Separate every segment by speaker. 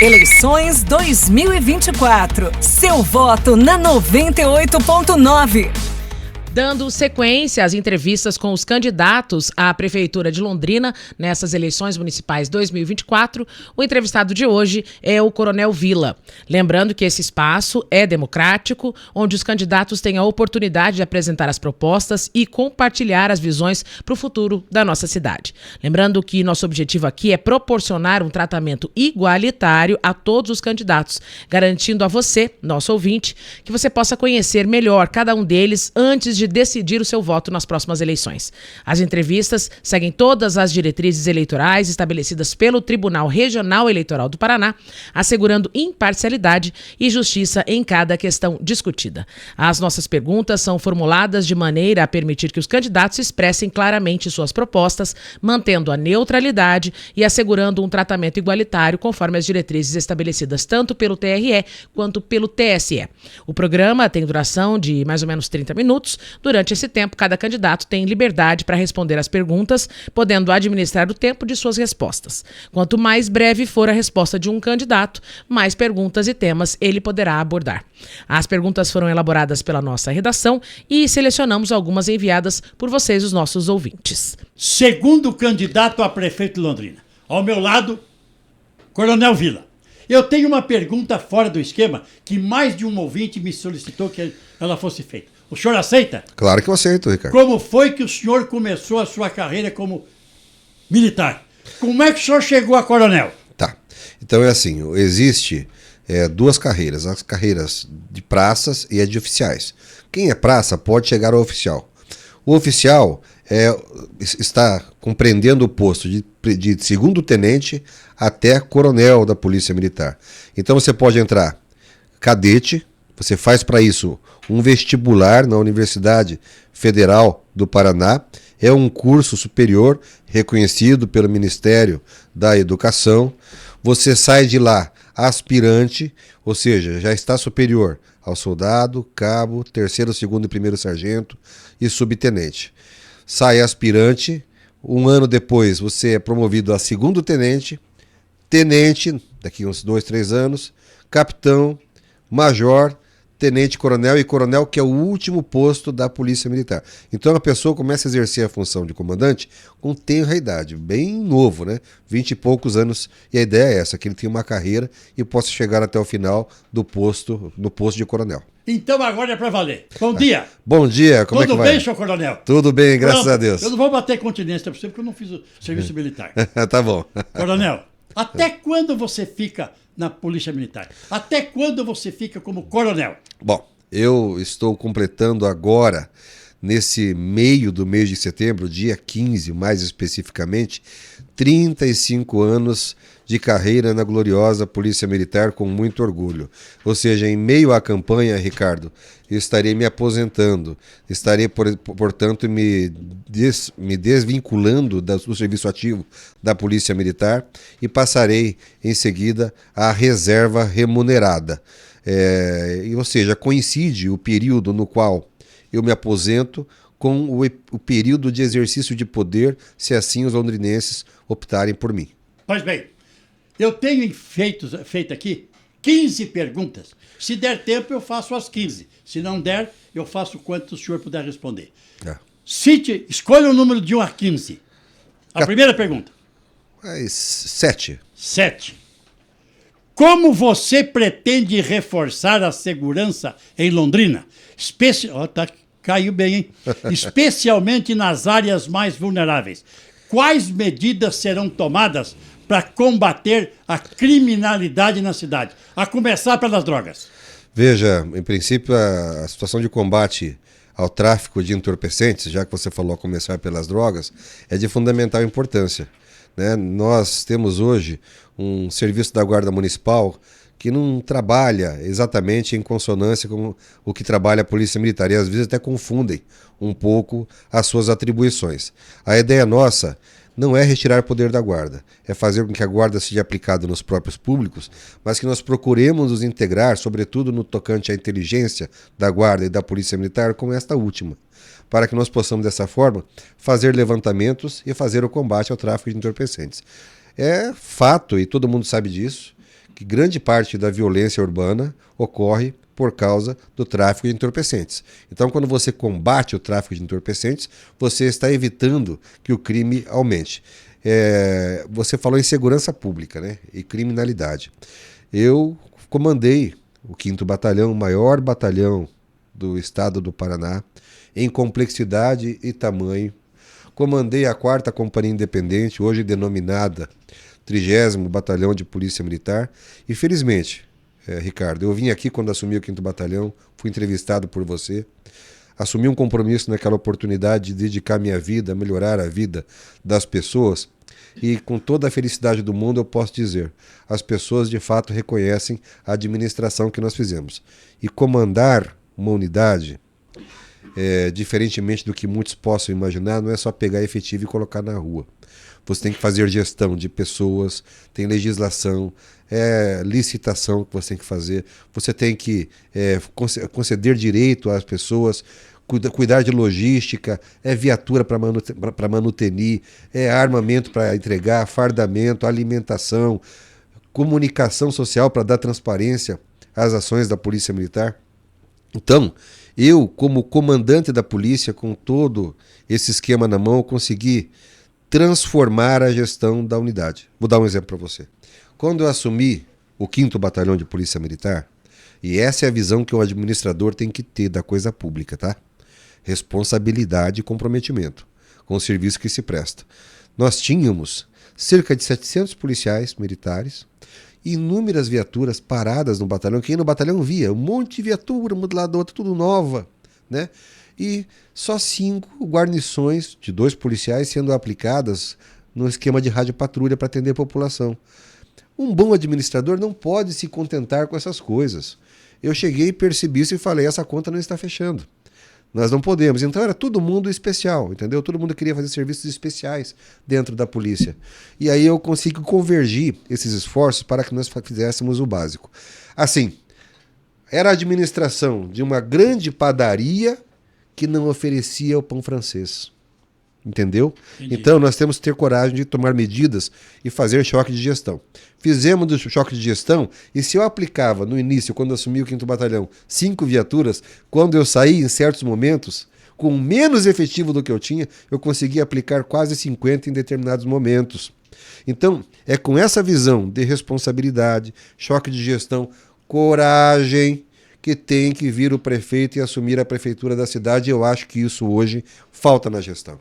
Speaker 1: Eleições 2024. Seu voto na 98.9.
Speaker 2: Dando sequência às entrevistas com os candidatos à Prefeitura de Londrina nessas eleições municipais 2024, o entrevistado de hoje é o Coronel Vila. Lembrando que esse espaço é democrático, onde os candidatos têm a oportunidade de apresentar as propostas e compartilhar as visões para o futuro da nossa cidade. Lembrando que nosso objetivo aqui é proporcionar um tratamento igualitário a todos os candidatos, garantindo a você, nosso ouvinte, que você possa conhecer melhor cada um deles antes de decidir o seu voto nas próximas eleições. As entrevistas seguem todas as diretrizes eleitorais estabelecidas pelo Tribunal Regional Eleitoral do Paraná, assegurando imparcialidade e justiça em cada questão discutida. As nossas perguntas são formuladas de maneira a permitir que os candidatos expressem claramente suas propostas, mantendo a neutralidade e assegurando um tratamento igualitário conforme as diretrizes estabelecidas tanto pelo TRE quanto pelo TSE. O programa tem duração de mais ou menos 30 minutos. Durante esse tempo, cada candidato tem liberdade para responder às perguntas, podendo administrar o tempo de suas respostas. Quanto mais breve for a resposta de um candidato, mais perguntas e temas ele poderá abordar. As perguntas foram elaboradas pela nossa redação e selecionamos algumas enviadas por vocês, os nossos ouvintes.
Speaker 3: Segundo candidato a prefeito de Londrina. Ao meu lado, Coronel Vila. Eu tenho uma pergunta fora do esquema que mais de um ouvinte me solicitou que ela fosse feita. O senhor aceita?
Speaker 4: Claro que eu aceito, Ricardo.
Speaker 3: Como foi que o senhor começou a sua carreira como militar? Como é que o senhor chegou a coronel?
Speaker 4: Tá. Então é assim, existe duas carreiras, as carreiras de praças e a de oficiais. Quem é praça pode chegar ao oficial. O oficial está compreendendo o posto de segundo tenente até coronel da Polícia Militar. Então você pode entrar cadete, você faz para isso um vestibular na Universidade Federal do Paraná. É um curso superior reconhecido pelo Ministério da Educação. Você sai de lá aspirante, ou seja, já está superior ao soldado, cabo, terceiro, segundo e primeiro sargento e subtenente. Sai aspirante, um ano depois você é promovido a segundo tenente, tenente, daqui uns 2, 3 anos, capitão, major, tenente-coronel e coronel, que é o último posto da Polícia Militar. Então a pessoa começa a exercer a função de comandante com tenra idade, bem novo, né? 20 e poucos anos. E a ideia é essa, que ele tenha uma carreira e possa chegar até o final no posto de coronel.
Speaker 3: Então agora é para valer. Bom dia.
Speaker 4: Bom dia, como é que vai?
Speaker 3: Tudo bem, senhor coronel?
Speaker 4: Tudo bem, graças a Deus.
Speaker 3: Eu não vou bater continência para você, porque eu não fiz o serviço militar.
Speaker 4: Tá bom.
Speaker 3: Coronel, até quando você fica na Polícia Militar? Até quando você fica como coronel?
Speaker 4: Bom, eu estou completando agora, nesse meio do mês de setembro, dia 15 mais especificamente, 35 anos de carreira na gloriosa Polícia Militar com muito orgulho. Ou seja, em meio à campanha, Ricardo, eu estarei me aposentando, estarei, portanto, me desvinculando do serviço ativo da Polícia Militar e passarei em seguida à reserva remunerada. Ou seja, coincide o período no qual eu me aposento com o período de exercício de poder, se assim os londrinenses optarem por mim.
Speaker 3: Pois bem, eu tenho feito aqui 15 perguntas. Se der tempo, eu faço as 15. Se não der, eu faço quanto o senhor puder responder. Escolha o número de 1 a 15. A primeira pergunta.
Speaker 4: 7.
Speaker 3: 7. Como você pretende reforçar a segurança em Londrina? Caiu bem, hein? Especialmente nas áreas mais vulneráveis. Quais medidas serão tomadas para combater a criminalidade na cidade? A começar pelas drogas.
Speaker 4: Veja, em princípio, a situação de combate ao tráfico de entorpecentes, já que você falou a começar pelas drogas, é de fundamental importância, né? Nós temos hoje um serviço da Guarda Municipal que não trabalha exatamente em consonância com o que trabalha a Polícia Militar e às vezes até confundem um pouco as suas atribuições. A ideia nossa não é retirar poder da Guarda, é fazer com que a Guarda seja aplicada nos próprios públicos, mas que nós procuremos nos integrar, sobretudo no tocante à inteligência da Guarda e da Polícia Militar, com esta última, para que nós possamos, dessa forma, fazer levantamentos e fazer o combate ao tráfico de entorpecentes. É fato, e todo mundo sabe disso, que grande parte da violência urbana ocorre por causa do tráfico de entorpecentes. Então, quando você combate o tráfico de entorpecentes, você está evitando que o crime aumente. Você falou em segurança pública, né, e criminalidade. Eu comandei o 5º Batalhão, o maior batalhão do estado do Paraná, em complexidade e tamanho. Comandei a 4ª Companhia Independente, hoje denominada 30º Batalhão de Polícia Militar, e felizmente, Ricardo, eu vim aqui quando assumi o 5º Batalhão, fui entrevistado por você, assumi um compromisso naquela oportunidade de dedicar minha vida, melhorar a vida das pessoas, e com toda a felicidade do mundo eu posso dizer, as pessoas de fato reconhecem a administração que nós fizemos. E comandar uma unidade, diferentemente do que muitos possam imaginar, não é só pegar efetivo e colocar na rua. Você tem que fazer gestão de pessoas, tem legislação, licitação que você tem que fazer, você tem que conceder direito às pessoas, cuidar de logística, viatura para manutenir, armamento para entregar, fardamento, alimentação, comunicação social para dar transparência às ações da Polícia Militar. Então, eu, como comandante da polícia, com todo esse esquema na mão, consegui transformar a gestão da unidade. Vou dar um exemplo para você. Quando eu assumi o 5º Batalhão de Polícia Militar, e essa é a visão que o administrador tem que ter da coisa pública, tá? Responsabilidade e comprometimento com o serviço que se presta. Nós tínhamos cerca de 700 policiais militares, inúmeras viaturas paradas no batalhão. Quem no batalhão via um monte de viatura, uma do lado da outra, tudo nova, né? E só 5 guarnições de 2 policiais sendo aplicadas no esquema de rádio patrulha para atender a população. Um bom administrador não pode se contentar com essas coisas. Eu cheguei e percebi isso e falei, essa conta não está fechando. Nós não podemos. Então era todo mundo especial, entendeu? Todo mundo queria fazer serviços especiais dentro da polícia. E aí eu consigo convergir esses esforços para que nós fizéssemos o básico. Assim, era a administração de uma grande padaria que não oferecia o pão francês. Entendeu? Entendi. Então nós temos que ter coragem de tomar medidas e fazer choque de gestão. Fizemos o choque de gestão e se eu aplicava no início, quando eu assumi o 5º Batalhão, 5 viaturas, quando eu saí em certos momentos, com menos efetivo do que eu tinha, eu conseguia aplicar quase 50 em determinados momentos. Então é com essa visão de responsabilidade, choque de gestão, coragem, que tem que vir o prefeito e assumir a prefeitura da cidade. Eu acho que isso hoje falta na gestão.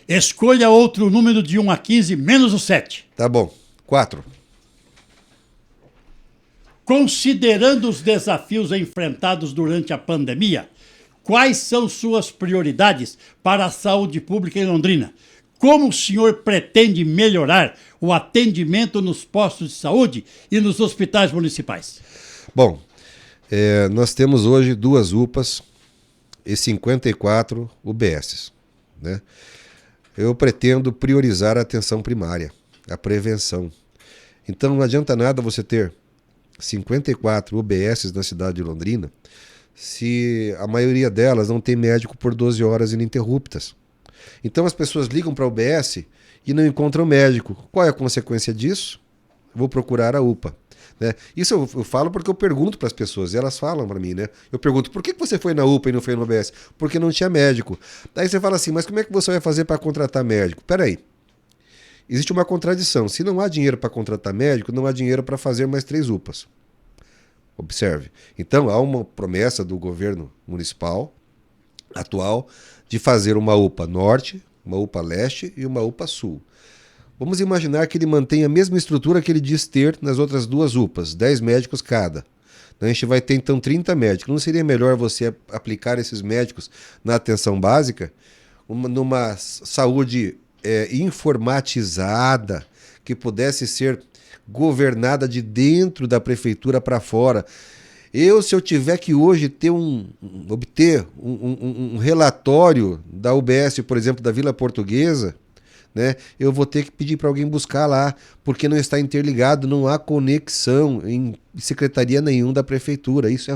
Speaker 3: Escolha outro número de 1 a 15, menos o 7.
Speaker 4: Tá bom. 4.
Speaker 3: Considerando os desafios enfrentados durante a pandemia, quais são suas prioridades para a saúde pública em Londrina? Como o senhor pretende melhorar o atendimento nos postos de saúde e nos hospitais municipais?
Speaker 4: Bom, nós temos hoje 2 UPAs e 54 UBSs, né? Eu pretendo priorizar a atenção primária, a prevenção. Então não adianta nada você ter 54 UBSs na cidade de Londrina se a maioria delas não tem médico por 12 horas ininterruptas. Então as pessoas ligam para a UBS e não encontram médico. Qual é a consequência disso? Vou procurar a UPA. Né? Isso eu falo porque eu pergunto para as pessoas e elas falam para mim, né? Eu pergunto, por que você foi na UPA e não foi no UBS? Porque não tinha médico. Daí você fala assim, mas como é que você vai fazer para contratar médico? Peraí, existe uma contradição. Se não há dinheiro para contratar médico, não há dinheiro para fazer mais 3 UPAs. Observe. Então há uma promessa do governo municipal atual de fazer uma UPA Norte, uma UPA Leste e uma UPA Sul. Vamos imaginar que ele mantém a mesma estrutura que ele diz ter nas outras 2 UPAs, 10 médicos cada. A gente vai ter então 30 médicos. Não seria melhor você aplicar esses médicos na atenção básica, numa saúde informatizada, que pudesse ser governada de dentro da prefeitura para fora? Se eu tiver que hoje obter um relatório da UBS, por exemplo, da Vila Portuguesa, né, eu vou ter que pedir para alguém buscar lá, porque não está interligado, não há conexão em secretaria nenhuma da prefeitura. Isso é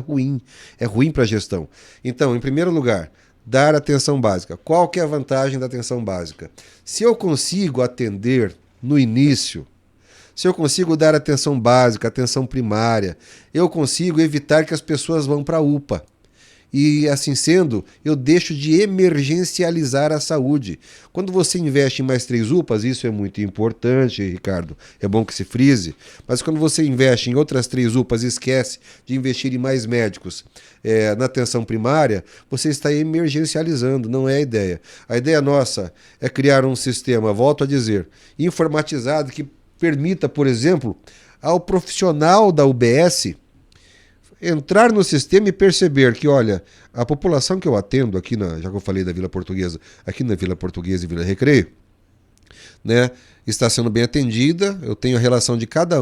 Speaker 4: ruim para a gestão. Então, em primeiro lugar, dar atenção básica. Qual que é a vantagem da atenção básica? Se eu consigo atender no início se eu consigo dar atenção básica, atenção primária, eu consigo evitar que as pessoas vão para a UPA. E assim sendo, eu deixo de emergencializar a saúde. Quando você investe em mais 3 UPAs, isso é muito importante, Ricardo, é bom que se frise, mas quando você investe em outras 3 UPAs e esquece de investir em mais médicos na atenção primária, você está emergencializando, não é a ideia. A ideia nossa é criar um sistema, volto a dizer, informatizado que permita, por exemplo, ao profissional da UBS entrar no sistema e perceber que, olha, a população que eu atendo aqui, já que eu falei da Vila Portuguesa, aqui na Vila Portuguesa e Vila Recreio, né, está sendo bem atendida, eu tenho a relação de cada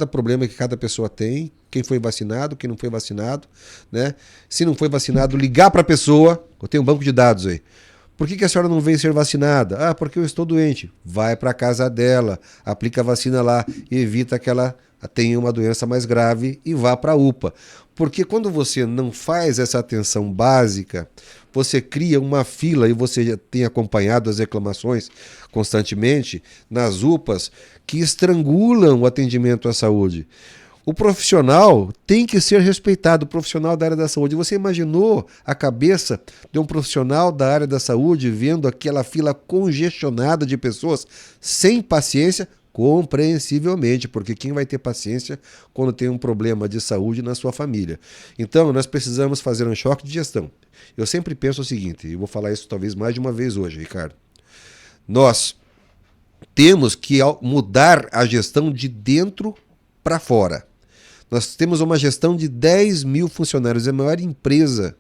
Speaker 4: problema que cada pessoa tem, quem foi vacinado, quem não foi vacinado, né? Se não foi vacinado, ligar para a pessoa, eu tenho um banco de dados aí. Por que a senhora não veio ser vacinada? Ah, porque eu estou doente. Vai para a casa dela, aplica a vacina lá, evita que ela tenha uma doença mais grave e vá para a UPA. Porque quando você não faz essa atenção básica, você cria uma fila, e você já tem acompanhado as reclamações constantemente nas UPAs, que estrangulam o atendimento à saúde. O profissional tem que ser respeitado, o profissional da área da saúde. Você imaginou a cabeça de um profissional da área da saúde vendo aquela fila congestionada de pessoas sem paciência? Compreensivelmente, porque quem vai ter paciência quando tem um problema de saúde na sua família? Então, nós precisamos fazer um choque de gestão. Eu sempre penso o seguinte, e vou falar isso talvez mais de uma vez hoje, Ricardo. Nós temos que mudar a gestão de dentro para fora. Nós temos uma gestão de 10 mil funcionários, é a maior empresa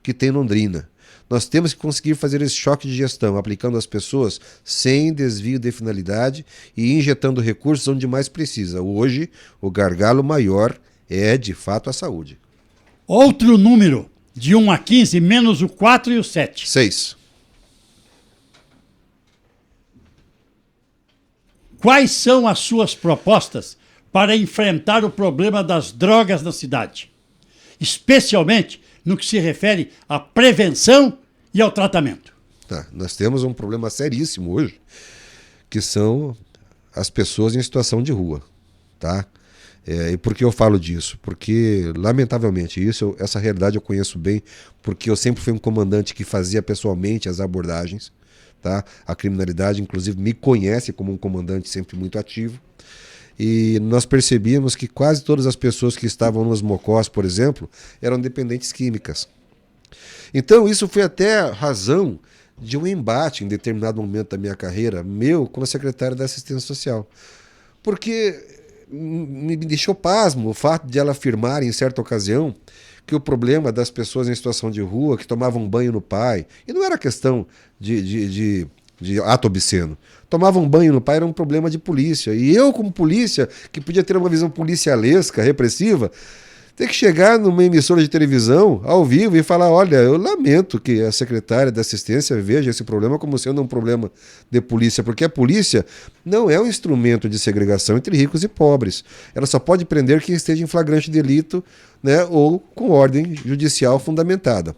Speaker 4: que tem em Londrina. Nós temos que conseguir fazer esse choque de gestão, aplicando as pessoas sem desvio de finalidade e injetando recursos onde mais precisa. Hoje, o gargalo maior é, de fato, a saúde.
Speaker 3: Outro número, de 1 a 15, menos o 4 e o 7.
Speaker 4: 6.
Speaker 3: Quais são as suas propostas para enfrentar o problema das drogas na cidade? Especialmente no que se refere à prevenção e ao tratamento.
Speaker 4: Tá, nós temos um problema seríssimo hoje, que são as pessoas em situação de rua. Tá? E por que eu falo disso? Porque, lamentavelmente, essa realidade eu conheço bem, porque eu sempre fui um comandante que fazia pessoalmente as abordagens. Tá? A criminalidade, inclusive, me conhece como um comandante sempre muito ativo. E nós percebíamos que quase todas as pessoas que estavam nos mocós, por exemplo, eram dependentes químicas. Então isso foi até razão de um embate em determinado momento da minha carreira, meu com a secretária da Assistência Social. Porque me deixou pasmo o fato de ela afirmar em certa ocasião que o problema das pessoas em situação de rua, que tomavam banho no pai, e não era questão de ato obsceno, tomavam banho no pai, era um problema de polícia. E eu, como polícia, que podia ter uma visão policialesca, repressiva, ter que chegar numa emissora de televisão, ao vivo, e falar, olha, eu lamento que a secretária da assistência veja esse problema como sendo um problema de polícia, porque a polícia não é um instrumento de segregação entre ricos e pobres. Ela só pode prender quem esteja em flagrante delito, né, ou com ordem judicial fundamentada.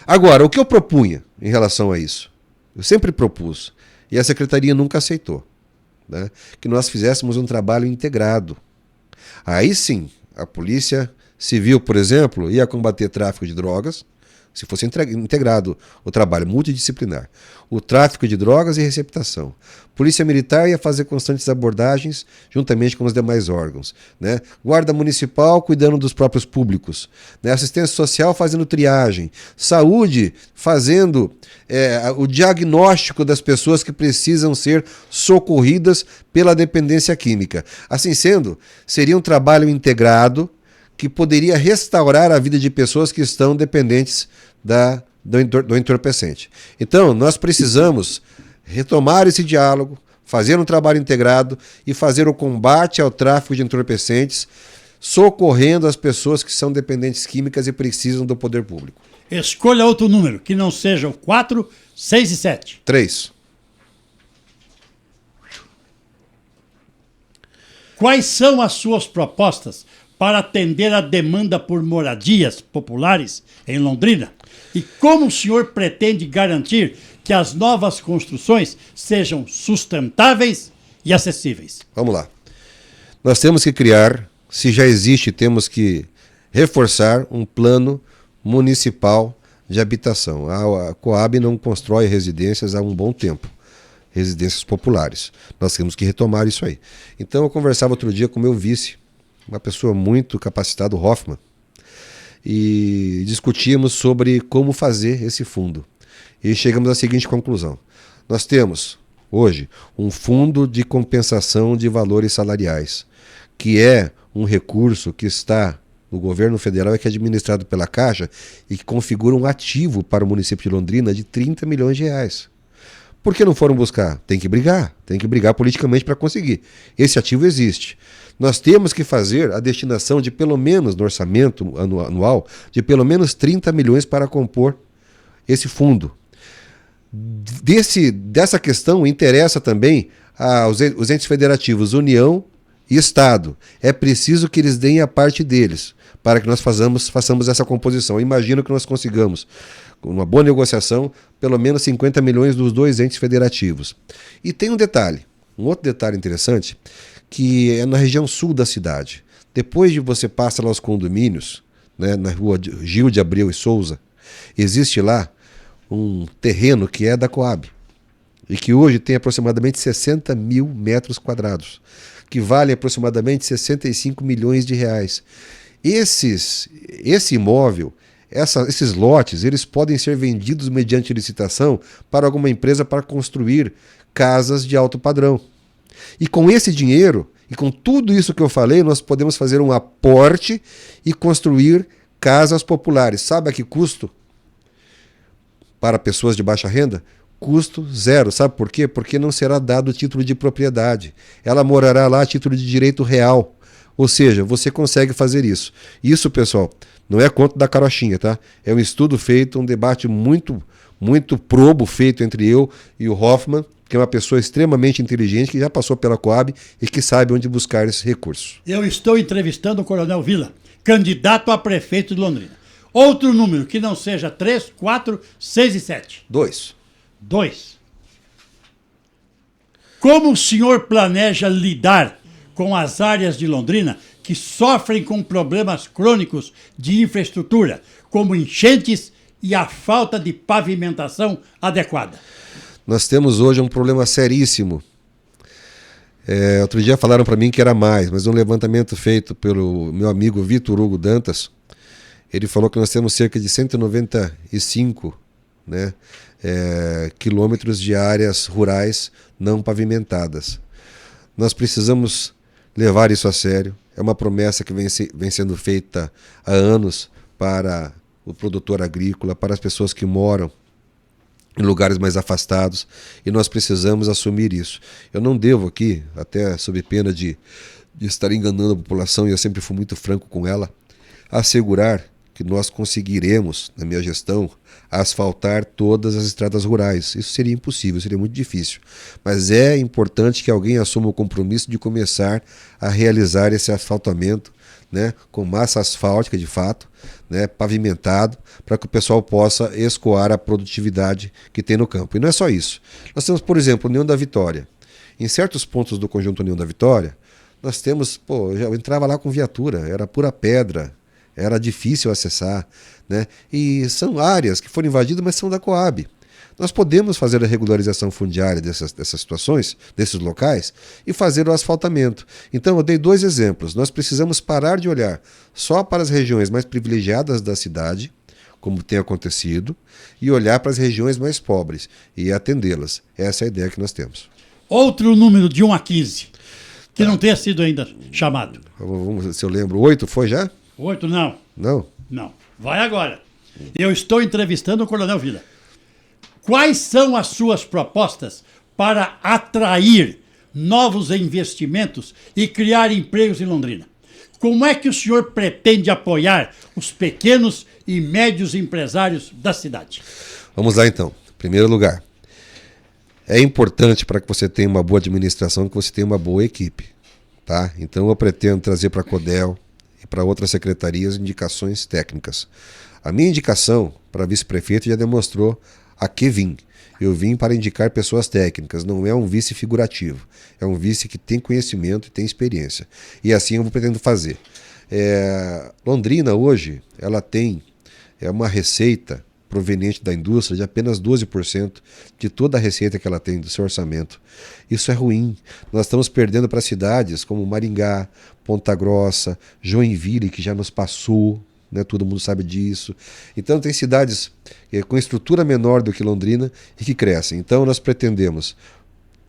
Speaker 4: Agora, o que eu propunha em relação a isso? Eu sempre propus, e a secretaria nunca aceitou, né, que nós fizéssemos um trabalho integrado. Aí sim, a Polícia Civil, por exemplo, ia combater tráfico de drogas, se fosse integrado o trabalho multidisciplinar, o tráfico de drogas e receptação. Polícia Militar ia fazer constantes abordagens juntamente com os demais órgãos, né? Guarda Municipal cuidando dos próprios públicos, né? Assistência Social fazendo triagem, Saúde fazendo o diagnóstico das pessoas que precisam ser socorridas pela dependência química. Assim sendo, seria um trabalho integrado que poderia restaurar a vida de pessoas que estão dependentes do entorpecente. Então, nós precisamos retomar esse diálogo, fazer um trabalho integrado e fazer o combate ao tráfico de entorpecentes, socorrendo as pessoas que são dependentes químicas e precisam do poder público.
Speaker 3: Escolha outro número, que não seja o 4, 6 e 7.
Speaker 4: 3.
Speaker 3: Quais são as suas propostas para atender a demanda por moradias populares em Londrina? E como o senhor pretende garantir que as novas construções sejam sustentáveis e acessíveis?
Speaker 4: Vamos lá. Nós temos que criar, se já existe, temos que reforçar um plano municipal de habitação. A Coab não constrói residências há um bom tempo, residências populares. Nós temos que retomar isso aí. Então eu conversava outro dia com o meu vice, uma pessoa muito capacitada, o Hoffman, e discutíamos sobre como fazer esse fundo. E chegamos à seguinte conclusão. Nós temos, hoje, um fundo de compensação de valores salariais, que é um recurso que está no governo federal e que é administrado pela Caixa e que configura um ativo para o município de Londrina de 30 milhões de reais. Por que não foram buscar? Tem que brigar politicamente para conseguir. Esse ativo existe. Nós temos que fazer a destinação de pelo menos, no orçamento anual, de pelo menos 30 milhões para compor esse fundo. Dessa questão interessa também os entes federativos, União e Estado. É preciso que eles deem a parte deles para que nós façamos essa composição. Eu imagino que nós consigamos, com uma boa negociação, pelo menos 50 milhões dos dois entes federativos. E tem um outro detalhe interessante, que é na região sul da cidade. Depois de você passar lá os condomínios, né, na rua Gil de Abreu e Souza, existe lá um terreno que é da Coab e que hoje tem aproximadamente 60 mil metros quadrados, que vale aproximadamente 65 milhões de reais. Esse imóvel, esses lotes, eles podem ser vendidos mediante licitação para alguma empresa para construir casas de alto padrão. E com esse dinheiro, e com tudo isso que eu falei, nós podemos fazer um aporte e construir casas populares. Sabe a que custo? Para pessoas de baixa renda? Custo zero. Sabe por quê? Porque não será dado título de propriedade. Ela morará lá a título de direito real. Ou seja, você consegue fazer isso. Isso, pessoal, não é conto da carochinha, tá? É um estudo feito, um debate muito, muito probo feito entre eu e o Hoffman, que é uma pessoa extremamente inteligente, que já passou pela Coab e que sabe onde buscar esses recursos.
Speaker 3: Eu estou entrevistando o Coronel Vila, candidato a prefeito de Londrina. Outro número que não seja 3, 4, 6 e 7.
Speaker 4: 2.
Speaker 3: Como o senhor planeja lidar com as áreas de Londrina que sofrem com problemas crônicos de infraestrutura, como enchentes e a falta de pavimentação adequada?
Speaker 4: Nós temos hoje um problema seríssimo. Outro dia falaram para mim que era mais, mas um levantamento feito pelo meu amigo Vitor Hugo Dantas, ele falou que nós temos cerca de 195 quilômetros de áreas rurais não pavimentadas. Nós precisamos levar isso a sério. É uma promessa que vem sendo feita há anos para o produtor agrícola, para as pessoas que moram em lugares mais afastados, e nós precisamos assumir isso. Eu não devo aqui, até sob pena de estar enganando a população, e eu sempre fui muito franco com ela, assegurar que nós conseguiremos, na minha gestão, asfaltar todas as estradas rurais. Isso seria impossível, seria muito difícil. Mas é importante que alguém assuma o compromisso de começar a realizar esse asfaltamento, com massa asfáltica de fato, pavimentado, para que o pessoal possa escoar a produtividade que tem no campo. E não é só isso. Nós temos, por exemplo, União da Vitória. Em certos pontos do conjunto União da Vitória, nós temos, eu entrava lá com viatura, era pura pedra, era difícil acessar, e são áreas que foram invadidas, mas são da Coab. Nós podemos fazer a regularização fundiária dessas situações, desses locais, e fazer o asfaltamento. Então, eu dei 2 exemplos. Nós precisamos parar de olhar só para as regiões mais privilegiadas da cidade, como tem acontecido, e olhar para as regiões mais pobres e atendê-las. Essa é a ideia que nós temos.
Speaker 3: Outro número de 1 a 15, que não tenha sido ainda chamado.
Speaker 4: Vamos ver se eu lembro. 8 foi já?
Speaker 3: 8 não.
Speaker 4: Não?
Speaker 3: Não. Vai agora. Eu estou entrevistando o Coronel Vila. Quais são as suas propostas para atrair novos investimentos e criar empregos em Londrina? Como é que o senhor pretende apoiar os pequenos e médios empresários da cidade?
Speaker 4: Vamos lá então. Em primeiro lugar, é importante para que você tenha uma boa administração que você tenha uma boa equipe. Tá? Então eu pretendo trazer para a CODEL e para outras secretarias indicações técnicas. A minha indicação para vice-prefeito já demonstrou a que vim. Eu vim para indicar pessoas técnicas, não é um vice figurativo. É um vice que tem conhecimento e tem experiência. E assim eu pretendo fazer. Londrina hoje, ela tem uma receita proveniente da indústria de apenas 12% de toda a receita que ela tem do seu orçamento. Isso é ruim. Nós estamos perdendo para cidades como Maringá, Ponta Grossa, Joinville, que já nos passou, né? Todo mundo sabe disso. Então tem cidades com estrutura menor do que Londrina e que crescem. Então nós pretendemos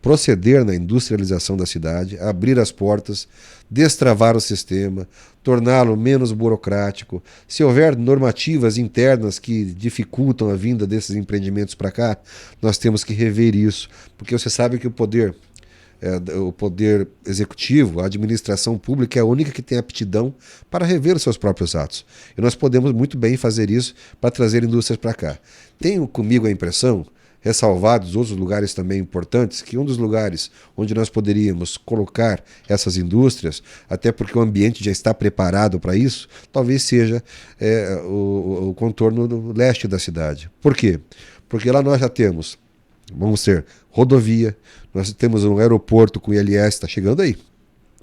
Speaker 4: proceder na industrialização da cidade, abrir as portas, destravar o sistema, torná-lo menos burocrático. Se houver normativas internas que dificultam a vinda desses empreendimentos para cá, nós temos que rever isso, porque você sabe que o poder executivo, a administração pública é a única que tem aptidão para rever os seus próprios atos. E nós podemos muito bem fazer isso para trazer indústrias para cá. Tenho comigo a impressão, ressalvados outros lugares também importantes, que um dos lugares onde nós poderíamos colocar essas indústrias, até porque o ambiente já está preparado para isso, talvez seja o contorno do leste da cidade. Por quê? Porque lá nós já temos, vamos ter rodovia, nós temos um aeroporto com ILS, está chegando aí,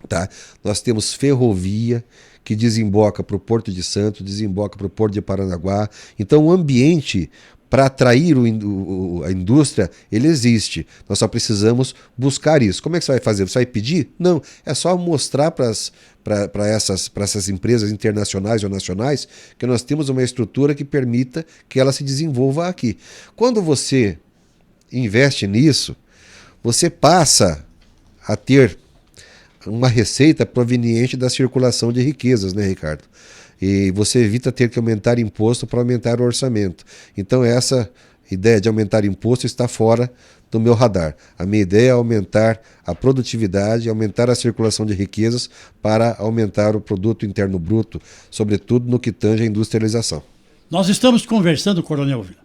Speaker 4: tá? Nós temos ferrovia que desemboca para o Porto de Santos, desemboca para o Porto de Paranaguá. Então o ambiente para atrair a indústria, ele existe. Nós só precisamos buscar isso. Como é que você vai fazer? Você vai pedir? Não. É só mostrar para essas empresas internacionais ou nacionais que nós temos uma estrutura que permita que ela se desenvolva aqui. Quando você investe nisso, você passa a ter uma receita proveniente da circulação de riquezas, né, Ricardo? E você evita ter que aumentar imposto para aumentar o orçamento. Então essa ideia de aumentar imposto está fora do meu radar. A minha ideia é aumentar a produtividade, aumentar a circulação de riquezas para aumentar o produto interno bruto, sobretudo no que tange a industrialização.
Speaker 3: Nós estamos conversando, Coronel Vila,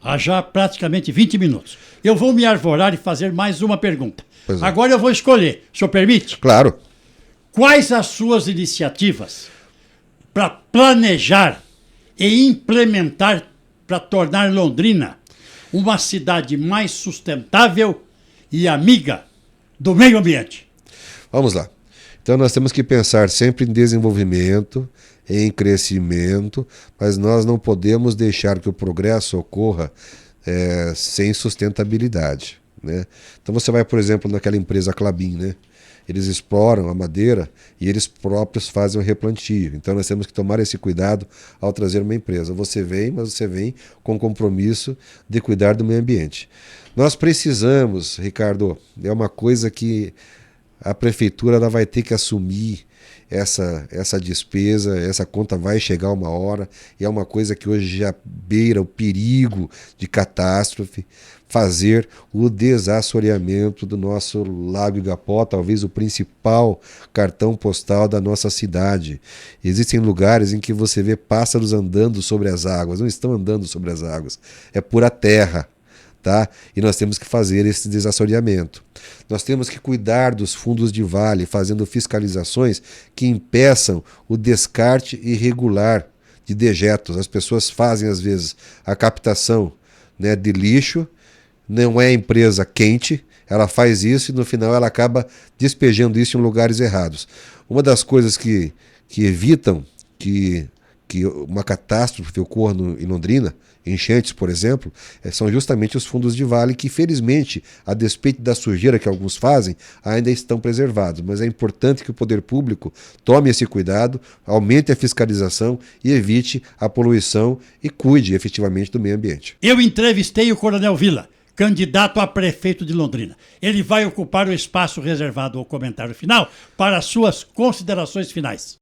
Speaker 3: há já praticamente 20 minutos. Eu vou me arvorar e fazer mais uma pergunta. Agora eu vou escolher. O senhor permite?
Speaker 4: Claro.
Speaker 3: Quais as suas iniciativas para planejar e implementar para tornar Londrina uma cidade mais sustentável e amiga do meio ambiente?
Speaker 4: Vamos lá. Então nós temos que pensar sempre em desenvolvimento, em crescimento, mas nós não podemos deixar que o progresso ocorra sem sustentabilidade, né? Então você vai, por exemplo, naquela empresa Klabin, né? Eles exploram a madeira e eles próprios fazem o replantio. Então nós temos que tomar esse cuidado ao trazer uma empresa. Você vem, mas você vem com compromisso de cuidar do meio ambiente. Nós precisamos, Ricardo, é uma coisa que a prefeitura ela vai ter que assumir essa despesa, essa conta vai chegar uma hora, e é uma coisa que hoje já beira o perigo de catástrofe, fazer o desassoreamento do nosso Lago Igapó, talvez o principal cartão postal da nossa cidade. Existem lugares em que você vê pássaros andando sobre as águas, não estão andando sobre as águas, é pura terra. Tá? E nós temos que fazer esse desassoreamento. Nós temos que cuidar dos fundos de vale, fazendo fiscalizações que impeçam o descarte irregular de dejetos. As pessoas fazem, às vezes, a captação, né, de lixo, não é empresa quente, ela faz isso e no final ela acaba despejando isso em lugares errados. Uma das coisas que evitam que uma catástrofe ocorra em Londrina, enchentes, por exemplo, são justamente os fundos de vale que, felizmente, a despeito da sujeira que alguns fazem, ainda estão preservados. Mas é importante que o poder público tome esse cuidado, aumente a fiscalização e evite a poluição e cuide efetivamente do meio ambiente.
Speaker 3: Eu entrevistei o Coronel Vila, candidato a prefeito de Londrina. Ele vai ocupar o espaço reservado ao comentário final para as suas considerações finais.